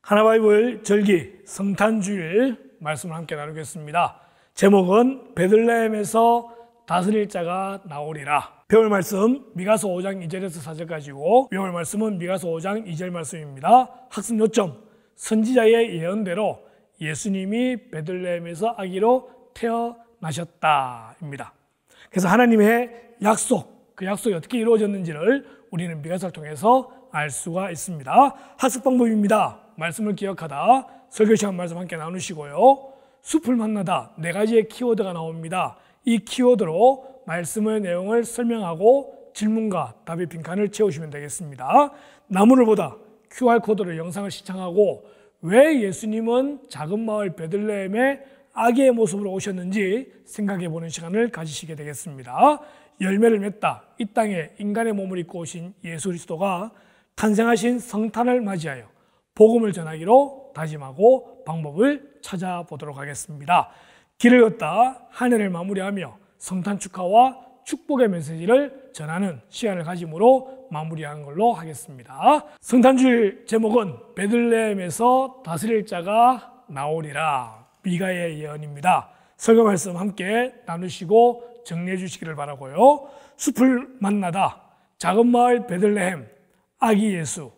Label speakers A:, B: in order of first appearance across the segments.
A: 하나바이블 절기 성탄주일 말씀을 함께 나누겠습니다. 제목은 베들레헴에서 다스릴 자가 나오리라. 배울 말씀 미가서 5장 2절에서 4절까지고 배울 말씀은 미가서 5장 2절 말씀입니다. 학습 요점, 선지자의 예언대로 예수님이 베들레헴에서 아기로 태어나셨다입니다. 그래서 하나님의 약속, 그 약속이 어떻게 이루어졌는지를 우리는 미가서를 통해서 알 수가 있습니다. 학습 방법입니다. 말씀을 기억하다, 설교 시간 말씀 함께 나누시고요. 숲을 만나다, 4가지의 키워드가 나옵니다. 이 키워드로 말씀의 내용을 설명하고 질문과 답의 빈칸을 채우시면 되겠습니다. 나무를 보다, QR코드로 영상을 시청하고 왜 예수님은 작은 마을 베들레헴에 아기의 모습으로 오셨는지 생각해 보는 시간을 가지시게 되겠습니다. 열매를 맺다, 이 땅에 인간의 몸을 입고 오신 예수 그리스도가 탄생하신 성탄을 맞이하여 복음을 전하기로 다짐하고 방법을 찾아보도록 하겠습니다. 길을 걷다 한 해를 마무리하며 성탄 축하와 축복의 메시지를 전하는 시간을 가짐으로 마무리하는 걸로 하겠습니다. 성탄주일 제목은 베들레헴에서 다스릴 자가 나오리라. 미가의 예언입니다. 설교 말씀 함께 나누시고 정리해 주시기를 바라고요. 숲을 만나다, 작은 마을 베들레헴, 아기 예수,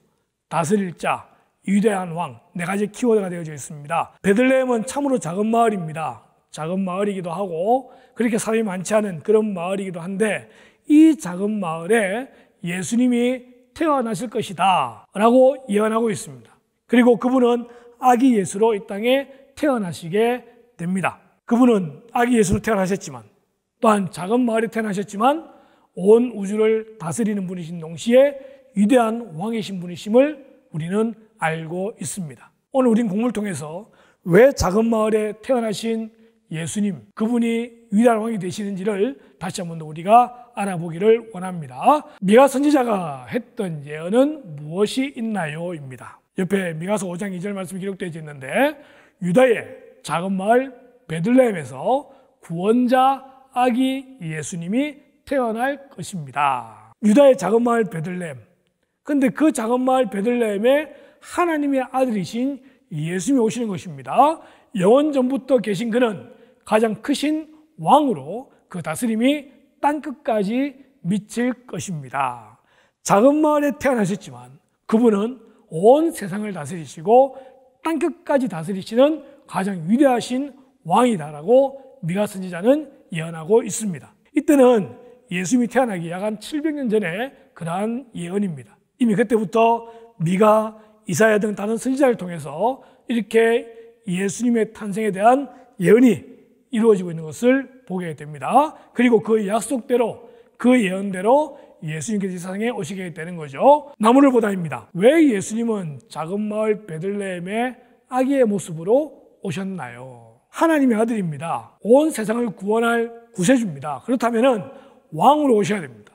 A: 다스릴 자, 위대한 왕, 4가지 키워드가 되어져 있습니다. 베들레헴은 참으로 작은 마을입니다. 작은 마을이기도 하고 그렇게 사람이 많지 않은 그런 마을이기도 한데, 이 작은 마을에 예수님이 태어나실 것이다 라고 예언하고 있습니다. 그리고 그분은 아기 예수로 이 땅에 태어나시게 됩니다. 그분은 아기 예수로 태어나셨지만, 또한 작은 마을에 태어나셨지만 온 우주를 다스리는 분이신 동시에 위대한 왕이신 분이심을 우리는 알고 있습니다. 오늘 우린 공부를 통해서 왜 작은 마을에 태어나신 예수님, 그분이 위대한 왕이 되시는지를 다시 한번 더 우리가 알아보기를 원합니다. 미가 선지자가 했던 예언은 무엇이 있나요? 입니다. 옆에 미가서 5장 2절 말씀이 기록되어 있는데, 유다의 작은 마을 베들레헴에서 구원자 아기 예수님이 태어날 것입니다. 유다의 작은 마을 베들레헴, 근데 그 작은 마을 베들레헴에 하나님의 아들이신 예수님이 오시는 것입니다. 영원전부터 계신 그는 가장 크신 왕으로 그 다스림이 땅끝까지 미칠 것입니다. 작은 마을에 태어나셨지만 그분은 온 세상을 다스리시고 땅끝까지 다스리시는 가장 위대하신 왕이다라고 미가 선지자는 예언하고 있습니다. 이때는 예수님이 태어나기 약 한 700년 전에 그러한 예언입니다. 이미 그때부터 미가, 이사야 등 다른 선지자를 통해서 이렇게 예수님의 탄생에 대한 예언이 이루어지고 있는 것을 보게 됩니다. 그리고 그 약속대로, 그 예언대로 예수님께서 이 세상에 오시게 되는 거죠. 나무를 보다입니다. 왜 예수님은 작은 마을 베들레헴의 아기의 모습으로 오셨나요? 하나님의 아들입니다. 온 세상을 구원할 구세주입니다. 그렇다면 왕으로 오셔야 됩니다.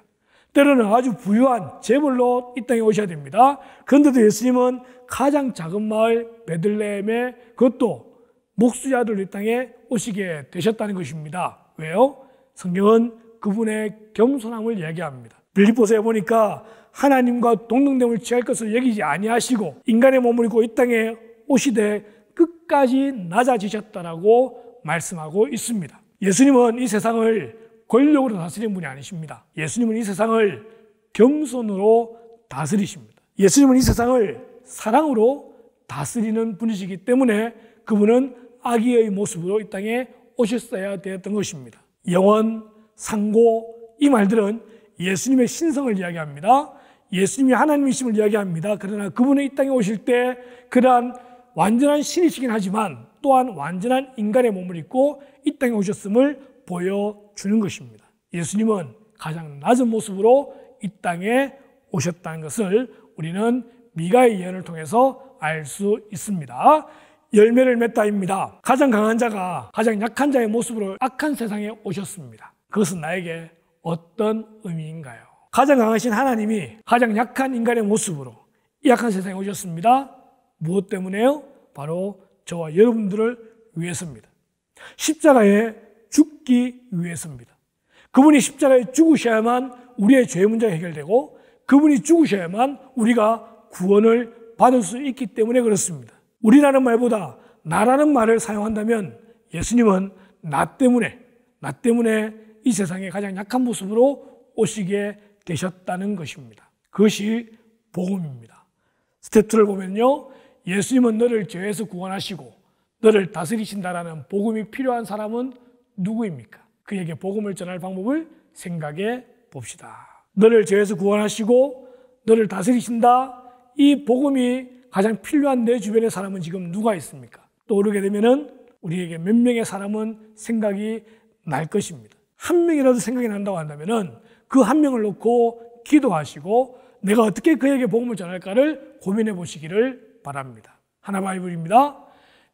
A: 때로는 아주 부유한 재벌로 이 땅에 오셔야 됩니다. 그런데도 예수님은 가장 작은 마을 베들레헴에, 그것도 목수자들 이 땅에 오시게 되셨다는 것입니다. 왜요? 성경은 그분의 겸손함을 이야기합니다. 빌립보서에 보니까 하나님과 동등됨을 취할 것을 여기지 아니하시고 인간의 몸을 입고 이 땅에 오시되 끝까지 낮아지셨다라고 말씀하고 있습니다. 예수님은 이 세상을 권력으로 다스리는 분이 아니십니다. 예수님은 이 세상을 겸손으로 다스리십니다. 예수님은 이 세상을 사랑으로 다스리는 분이시기 때문에 그분은 아기의 모습으로 이 땅에 오셨어야 되었던 것입니다. 영원, 상고, 이 말들은 예수님의 신성을 이야기합니다. 예수님이 하나님이심을 이야기합니다. 그러나 그분이 이 땅에 오실 때 그러한 완전한 신이시긴 하지만 또한 완전한 인간의 몸을 입고 이 땅에 오셨음을 보여주는 것입니다. 예수님은 가장 낮은 모습으로 이 땅에 오셨다는 것을 우리는 미가의 예언을 통해서 알 수 있습니다. 열매를 맺다입니다. 가장 강한 자가 가장 약한 자의 모습으로 악한 세상에 오셨습니다. 그것은 나에게 어떤 의미인가요? 가장 강하신 하나님이 가장 약한 인간의 모습으로 이 약한 세상에 오셨습니다. 무엇 때문에요? 바로 저와 여러분들을 위해서입니다. 십자가에 죽기 위해서입니다. 그분이 십자가에 죽으셔야만 우리의 죄 문제가 해결되고 그분이 죽으셔야만 우리가 구원을 받을 수 있기 때문에 그렇습니다. 우리라는 말보다 나라는 말을 사용한다면 예수님은 나 때문에 이 세상의 가장 약한 모습으로 오시게 되셨다는 것입니다. 그것이 복음입니다. 스텝 2를 보면요, 예수님은 너를 죄에서 구원하시고 너를 다스리신다라는 복음이 필요한 사람은 누구입니까? 그에게 복음을 전할 방법을 생각해 봅시다. 너를 죄에서 구원하시고 너를 다스리신다, 이 복음이 가장 필요한 내 주변의 사람은 지금 누가 있습니까? 떠오르게 되면은 우리에게 몇 명의 사람은 생각이 날 것입니다. 한 명이라도 생각이 난다고 한다면은 그 한 명을 놓고 기도하시고 내가 어떻게 그에게 복음을 전할까를 고민해 보시기를 바랍니다. 하나바이블입니다.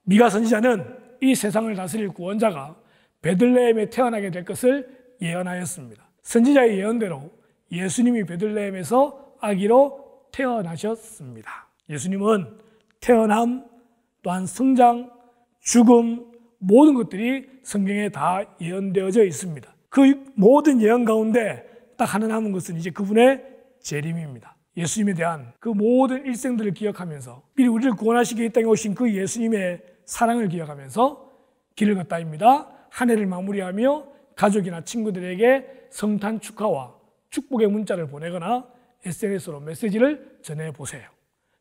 A: 미가 선지자는 이 세상을 다스릴 구원자가 베들레헴에 태어나게 될 것을 예언하였습니다. 선지자의 예언대로 예수님이 베들레헴에서 아기로 태어나셨습니다. 예수님은 태어남, 또한 성장, 죽음, 모든 것들이 성경에 다 예언되어져 있습니다. 그 모든 예언 가운데 딱 하나 남은 것은 이제 그분의 재림입니다. 예수님에 대한 그 모든 일생들을 기억하면서 미리 우리를 구원하시기 이 땅에 오신 그 예수님의 사랑을 기억하면서 길을 걷다입니다. 한 해를 마무리하며 가족이나 친구들에게 성탄 축하와 축복의 문자를 보내거나 SNS로 메시지를 전해보세요.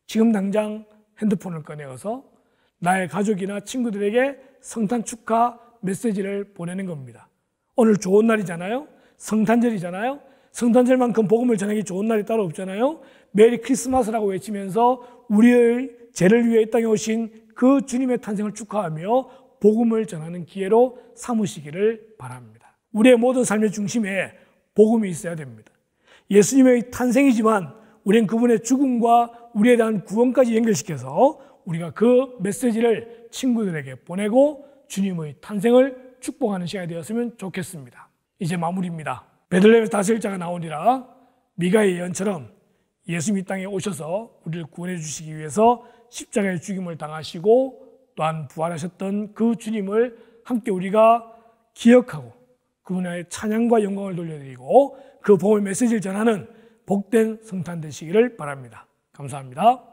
A: 지금 당장 핸드폰을 꺼내어서 나의 가족이나 친구들에게 성탄 축하 메시지를 보내는 겁니다. 오늘 좋은 날이잖아요. 성탄절이잖아요. 성탄절만큼 복음을 전하기 좋은 날이 따로 없잖아요. 메리 크리스마스라고 외치면서 우리의 죄를 위해 이 땅에 오신 그 주님의 탄생을 축하하며 복음을 전하는 기회로 삼으시기를 바랍니다. 우리의 모든 삶의 중심에 복음이 있어야 됩니다. 예수님의 탄생이지만 우리는 그분의 죽음과 우리에 대한 구원까지 연결시켜서 우리가 그 메시지를 친구들에게 보내고 주님의 탄생을 축복하는 시간이 되었으면 좋겠습니다. 이제 마무리입니다. 베들레헴에서 다스릴 자가 나오니라. 미가의 예언처럼 예수님이 땅에 오셔서 우리를 구원해 주시기 위해서 십자가의 죽임을 당하시고 또한 부활하셨던 그 주님을 함께 우리가 기억하고 그분의 찬양과 영광을 돌려드리고 그 복음의 메시지를 전하는 복된 성탄 되시기를 바랍니다. 감사합니다.